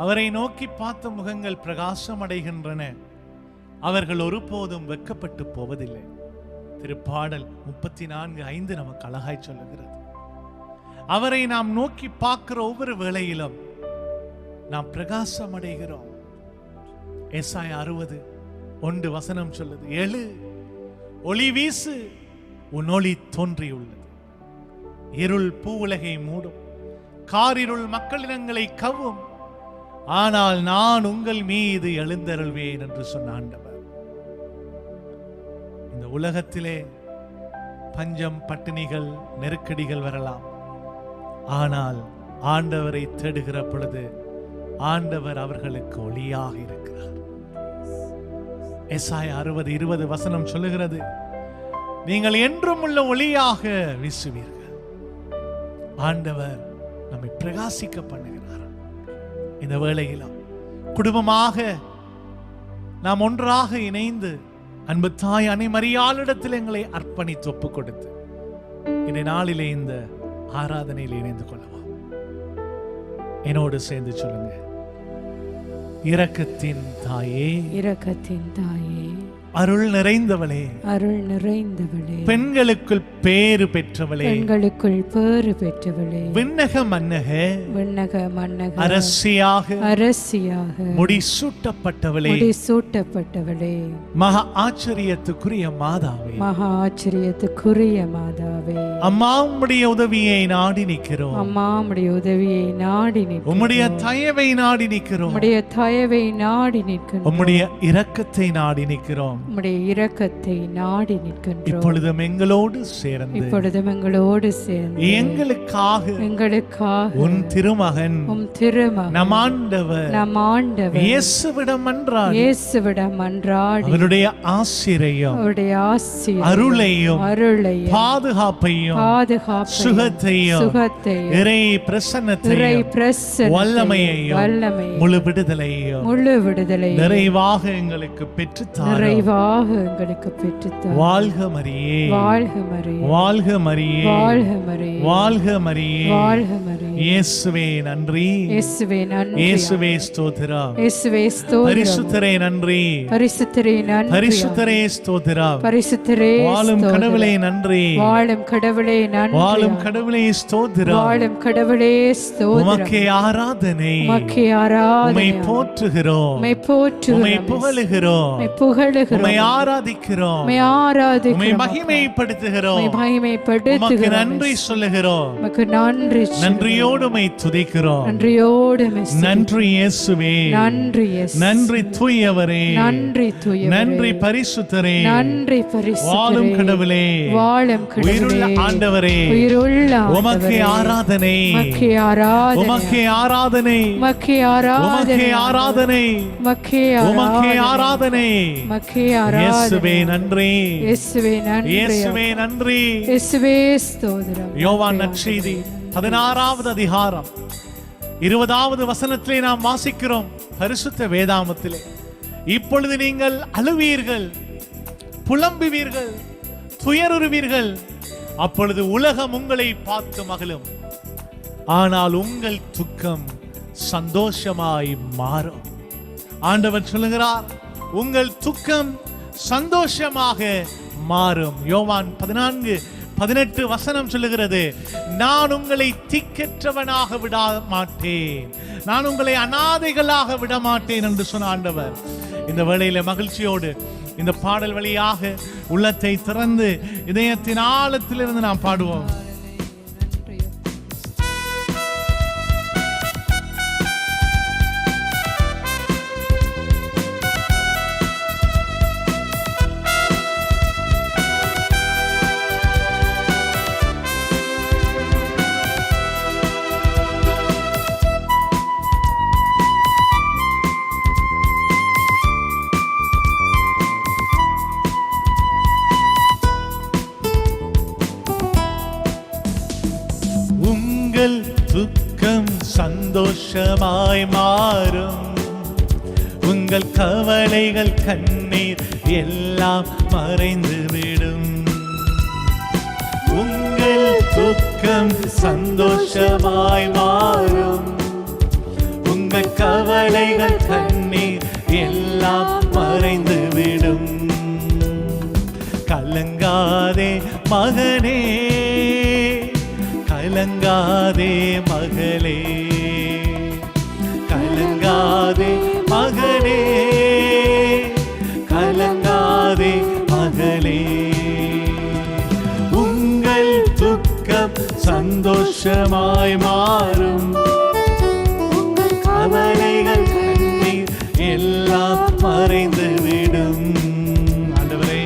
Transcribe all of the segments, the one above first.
அவரை நோக்கி பார்த்த முகங்கள் பிரகாசம் அடைகின்றன. அவர்கள் ஒருபோதும் வெட்கப்பட்டு போவதில்லை. திருப்பாடல் 34:5 நமக்கு அழகாய் சொல்லுகிறது. அவரை நாம் நோக்கி பார்க்கிற ஒவ்வொரு வேளையிலும் நாம் பிரகாசம் அடைகிறோம். ஏசாயா 60:1 சொல்லுது, எழு, ஒளி வீசு, உன் ஒளி தோன்றியுள்ளது. இருள் பூவுலகை மூடும், காரிருள் மக்களினங்களை கவ்வும், ஆனால் நான் உங்கள் மீது எழுந்தருள்வேன் என்று சொன்ன ஆண்டவர். இந்த உலகத்திலே பஞ்சம், பட்டினிகள், நெருக்கடிகள் வரலாம். ஆனால் ஆண்டவரை தேடுகிற பொழுது ஆண்டவர் அவர்களுக்கு ஒளியாக இருக்கிறார். ஏசாயா 60:20 சொல்லுகிறது, நீங்கள் என்றும் உள்ள ஒளியாக வீசுவீர்கள். ஆண்டவர் நம்மை பிரகாசிக்க பண்ணுகிறார். இந்த வேளையிலும் குடும்பமாக நாம் ஒன்றாக இணைந்து அன்பு தாய் அன்னை மரியாளிடத்தில் எங்களை அர்ப்பணித்து ஒப்பு கொடுத்து இந்த நாளிலே இந்த ஆராதனையில் இணைந்து கொள்ளலாம். என்னோடு சேர்ந்து சொல்லுங்க, இரக்கத்தின் தாயே, இரக்கத்தின் தாயே, அருள் நிறைந்தவளே, அருள் நிறைந்தவளே, பெண்களுக்குள் பேறு பெற்றவளே, பெண்களுக்குள் பேறு பெற்றவளே, விண்ணக மன்னக, விண்ணக மன்னக, அரசியாக, அரசியாக, முடிசூட்டப்பட்டவளே, முடிசூட்டப்பட்டவளே, மகா ஆச்சரியத்துக்குரிய மாதாவே, மகா ஆச்சரியத்துக்குரிய மாதாவே, அம்மா உம்முடைய உதவியை நாடி நிற்கிறோம். அம்மா உம்முடைய உதவியை நாடி நிற்கிறோம். உம்முடைய தயவை நாடி நிற்கிறோம். உம்முடைய தயவை நாடி நிற்கிறோம். உம்முடைய இரக்கத்தை நாடி நிற்கிறோம். உம்முடைய இரக்கத்தை நாடி நிற்கின்றோம். இப்பொழுதும் எங்களோடு சேர்ந்து, இப்பொழுதும் எங்களோடு சேர்ந்து, எங்களுக்காக உன் திருமகன், உம் திருமகன், நம் ஆண்டவர், நம் ஆண்டவர் இயேசுவிடம் மன்றாடி, இயேசுவிடம் மன்றாடி, அவருடைய ஆசிரையும், அவருடைய ஆசீர்வாதம், அருளையும், பாதுகாப்பையும், சுகத்தையும், இறை பிரசன்னத்தையும், வல்லமையையும், முழு விடுதலையும், முழு விடுதலை நிறைவாக எங்களுக்கு பெற்றுத்தார். நிறைவாக எங்களுக்கு பெற்றுத்தார். வாழ்க மரியே, வாழ்க மரியே, வாழ்க மரியே, வாழ்க மரியே, வாழ்க மரியே, வாழ்க மரியே. இயேசுவே நன்றி, இயேசுவே நன்றி, இயேசுவே ஸ்தோத்திரம், இயேசுவே ஸ்தோத்திரம், பரிசுத்தரே நன்றி, பரிசுத்தரே நன்றி, பரிசுத்தரே ஸ்தோத்திரம், பரிசுத்தரே வாழும் கடவுளே நன்றி, வாழும் கடவுளே நன்றி, வாழும் கடவுளே ஸ்தோத்திரம், வாழும் கடவுளே ஸ்தோத்திரம். உமக்கே ஆராதனை, உமக்கே ஆராதனை, உம்மை போற்றுகிறோம், உம்மை போற்றுகிறோம், உம்மை புகழுகிறோம், உம்மை புகழுகிறோம், உம்மை ஆராதிக்கிறோம், உம்மை ஆராதிக்கிறோம், உம்மை மகிமைப்படுத்துகிறோம், உம்மை மகிமைப்படுத்துகிறோம், உமக்கு நன்றி சொல்லுகிறோம், உமக்கு நன்றி, நன்றியோடு உம்மை துதிக்கிறோம், நன்றியோடு உம்மை நன்றி இயேசுவே, நன்றி இயேசுவே, நன்றி தூயவரே, நன்றி தூயவரே, நன்றி பரிசுத்தரே, நன்றி பரிசுத்தரே, வாழும் கடவுளே, வாழும் கடவுளே, உயிருள்ள ஆண்டவரே, உயிருள்ள உமக்கே ஆராதனை, உமக்கே ஆராதனை, உமக்கே ஆராதனை, உமக்கே ஆராதனை, உமக்கே ஆராதனை, உமக்கே உமக்கே ஆராதனை. உமக்கே இயேசுவே ஆராதனை, நன்றி, இயேசுவே நன்றி, இயேசுவே நன்றி. இயேசுவே ஸ்தோத்திரம். யோவான் நற்செய்தி 16வது அதிகாரம் 20வது வசனத்திலே நாம் வாசிக்கிறோம். பரிசுத்த வேதாமத்திலே, இப்பொழுது நீங்கள் அழுவீர்கள், புலம்புவீர்கள், துயருறுவீர்கள், அப்பொழுது உலகம் உங்களை பார்த்து மகிழும், ஆனால் உங்கள் துக்கம் சந்தோஷமாய் மாறும். ஆண்டவர் சொல்லுகிறார், உங்கள் துக்கம் சந்தோஷமாக மாறும். யோவான் 14:18 சொல்லுகிறது, நான் உங்களை திக்கற்றவனாக விட மாட்டேன், நான் உங்களை அனாதைகளாக விட மாட்டேன் என்று சொன்ன ஆண்டவர். இந்த வேளையில மகிழ்ச்சியோடு இந்த பாடல் வழியாக உள்ளத்தை திறந்து இதயத்தின் ஆழத்திலிருந்து நாம் பாடுவோம். துக்கம் சந்தோஷமாய் மாறும், உங்கள் கவலைகள் கண்ணீர் எல்லாம் மறைந்துவிடும். உங்கள் துக்கம் சந்தோஷமாய் மாறும், உங்கள் கவலை கவலைகள் கண்ணீர் எல்லாம் மறைந்து விடும். கலங்காதே மகனே, கலங்காதே மகளே, கலங்காதே மகனே, கலங்காதே மகளே. உங்கள் துக்கம் சந்தோஷமாய் மாறும். உங்கள் கவலைகள் கண்ணீர் எல்லாம் மறைந்து விடும். ஆண்டவரே,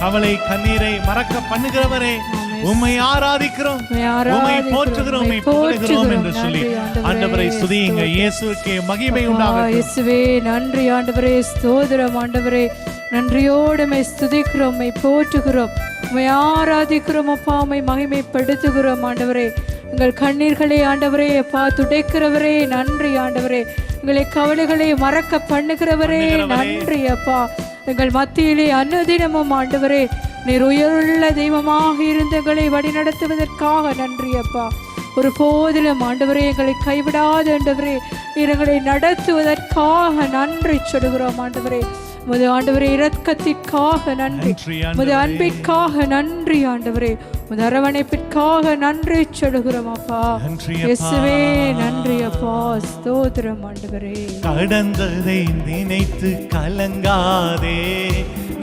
கவலை கண்ணீரை மறக்க பண்ணுகிறவரே, உம்மை ஆராதிக்கிறோம், உம்மை போற்றுகிறோம், உம்மை புகழுகிறோம் என்று சொல்லி ஆண்டவரை துதியுங்க. இயேசுவுக்கே மகிமை உண்டாகட்டும். இயேசுவே நன்றி ஆண்டவரே, ஸ்தோத்திரம் ஆண்டவரே. நன்றியோடு உம்மை ஸ்துதிக்கிறோம், உம்மை போற்றுகிறோம், உம்மை ஆராதிக்கிறோம் அப்பா, உம்மை மகிமைப்படுத்துகிறோம் ஆண்டவரே. எங்கள் கண்ணீர்களை ஆண்டவரே அப்பா துடைக்கிறவரே நன்றி ஆண்டவரே. எங்களை கவலைகளை மறக்க பண்ணுகிறவரே நன்றி அப்பா. எங்கள் மத்தியிலே அனுதினமும் ஆண்டவரே நீர் உயர்வுள்ள தெய்வமாக இருந்த எங்களை வழிநடத்துவதற்காக நன்றி அப்பா. ஒரு போதிலும் ஆண்டவரே எங்களை கைவிடாத ஆண்டவரே நீர் எங்களை நடத்துவதற்காக நன்றி சொல்கிறோம் ஆண்டவரே. முது ஆண்டவரே இரக்கத்திற்காக நன்றி, முது அன்பிற்காக நன்றி ஆண்டவரே, முது அரவணைப்பிற்காக நன்றி சொல்கிறோம் அப்பா. இயேசுவே நன்றி அப்பா, ஸ்தோத்திரம் ஆண்டவரே. கடந்ததை நினைத்து கலங்காதே,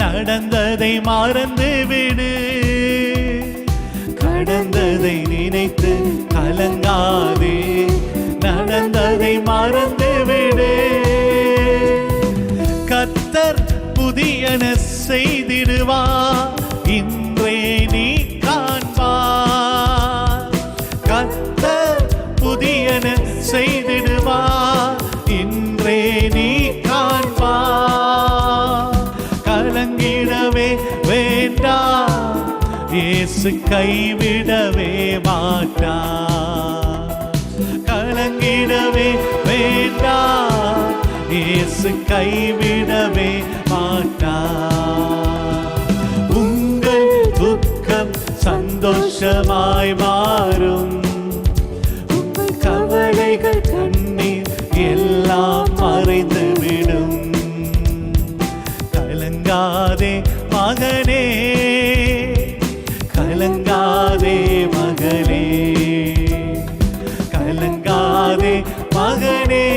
நடந்ததை மறந்து விடு. கடந்ததை நினைத்து கலங்காதே, நடந்ததை மறந்து விடு. கர்த்தர் புதியன செய்திடுவார், இன்றே நீ காண்பார். கர்த்தர் புதியன செய்திடுவார், இன்றே நீ காண்பார். கலங்கிடவே வேண்டாம், இயேசு கைவிடவே மாட்டார். கலங்கிடவே வேண்டாம், இயேசு கைவிடவே மாட்டார். உங்கள் துக்கம் சந்தோஷமாய் மாறும். உங்கள் கவலைகள் கண்ணீர் எல்லாம் மறைந்து விடும். கலங்காதே மகனே, கலங்காதே மகளே, கலங்காதே மகனே,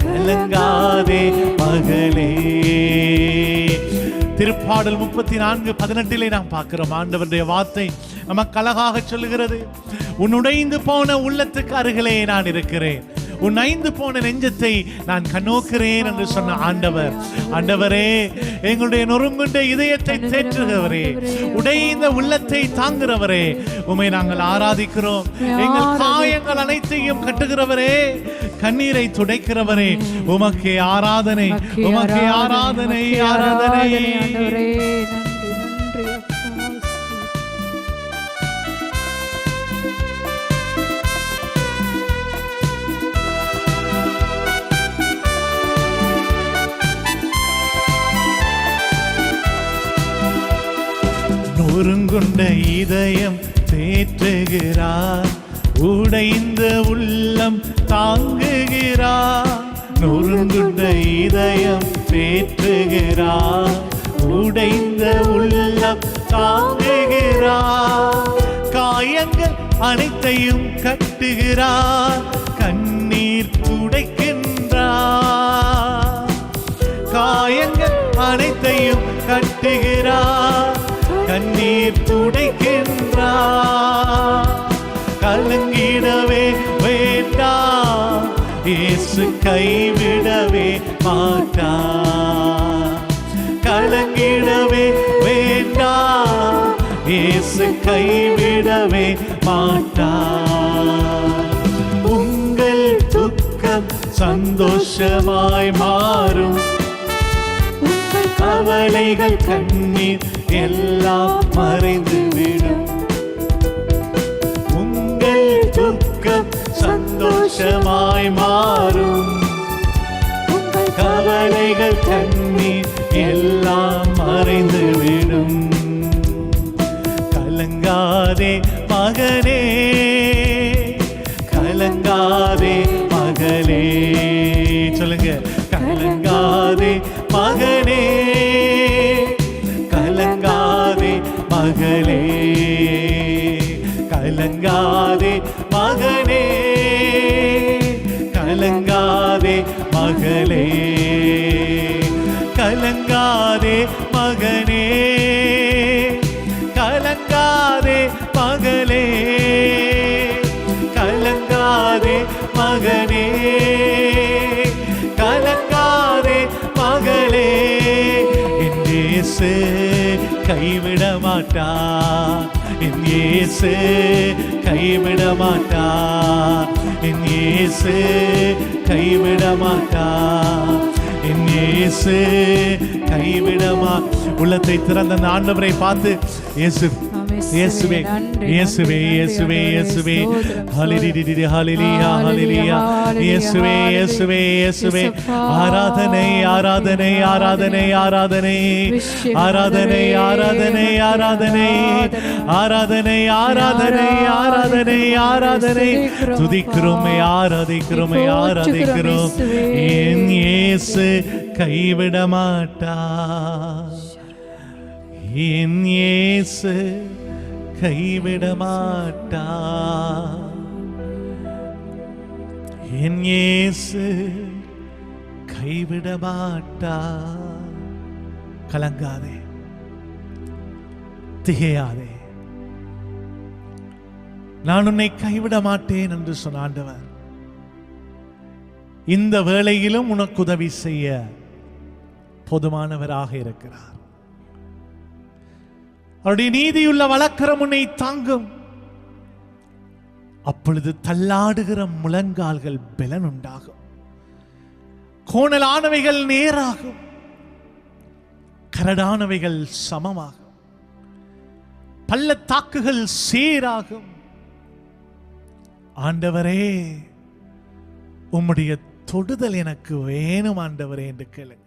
கலங்காதே மகளே. திருப்பாடல் 34:18 நாம் பார்க்கிறோம். ஆண்டவருடைய வார்த்தை நமக்கு அழகாக சொல்லுகிறது, உன் உடைந்து போன உள்ளத்துக்கு அருகிலே நான் இருக்கிறேன், உன் ஐந்து போன நெஞ்சத்தை நான் கண்ணோக்கிறேன் என்று சொன்ன ஆண்டவர். ஆண்டவரே, எங்களுடைய நொறுங்குண்ட இதயத்தை தேற்றுகிறவரே, உடைந்த உள்ளத்தை தாங்குகிறவரே, உம்மை நாங்கள் ஆராதிக்கிறோம். எங்கள் காயங்கள் அனைத்தையும் கட்டுகிறவரே, கண்ணீரை துடைக்கிறவரே, உமக்கே ஆராதனை, உமக்கே ஆராதனை, ஆராதனை. நொறுங்குண்ட இதயம் தேற்றுகிறார், உடைந்த உள்ளம் தாங்குகிறார். நொறுங்குண்ட இதயம் தேற்றுகிறார், உடைந்த உள்ளம் தாங்குகிறார். காயங்கள் அனைத்தையும் கட்டுகிறார், கண்ணீர் துடைக்கின்றார். காயங்கள் அனைத்தையும் கட்டுகிறார், கண்ணீர் துடைக்கின்றார். கலங்கிடவே வேண்டாம், இயேசு கைவிடவே மாட்டார். கலங்கிடவே வேண்டாம், இயேசு கைவிடவே மாட்டார். உங்கள் துக்கம் சந்தோஷமாய் மாறும். கவலைகள் கண்ணீர் எல்லாம் மறைந்து விடும். உங்கள் துக்கம் சந்தோஷமாய் மாறும். கவலைகள் கண்ணீர் எல்லாம் மறைந்து விடும். கலங்காதே மகனே, கலங்காதே மகளே, கலங்காதே மகளே, கலங்காதே மகனே, கலங்காதே மகளே, கலங்காதே மகனே, கலங்காதே மகளே. என் இயேசு கைவிட மாட்டார், என் இயேசு கைவிட மாட்டார், என் இயேசு கைவிட மாட்டார், என் இயேசு கைவிடமா. உள்ளத்தை திறந்த அந்த ஆண்டவரை பார்த்து இயேசு இயேசுவே இயேசுவே இயேசுவே இயேசுவே ஹalleluya ஹalleluya ஹalleluya இயேசுவே இயேசுவே இயேசுவே ஆராதனை ஆராதனை ஆராதனை ஆராதனை ஆராதனை ஆராதனை ஆராதனை ஆராதனை ஆராதனை ஆராதனை ஆராதனை துதிக்கிறோம் ஆராதிக்கிறோம் ஆராதிக்கிறோம். என் இயேசு கைவிட மாட்டார், என் இயேசு கைவிட மாட்டார், என் இயேசு கைவிட மாட்டார். கலங்காதே, திகையாதே, நான் உன்னை கைவிட மாட்டேன் என்று சொன்ன ஆண்டவர் இந்த வேளையிலும் உனக்கு உதவி செய்ய போதுமானவராக இருக்கிறார். அவருடைய நீதியுள்ள வழக்கரம் உன்னை தாங்கும். அப்பொழுது தள்ளாடுகிற முழங்கால்கள் பலன் உண்டாகும், கோணலானவைகள் நேராகும், கரடானவைகள் சமமாகும், பள்ளத்தாக்குகள் சீராகும். ஆண்டவரே, உம்முடைய தொடுதல் எனக்கு வேணும் ஆண்டவரே என்று கேளுங்க.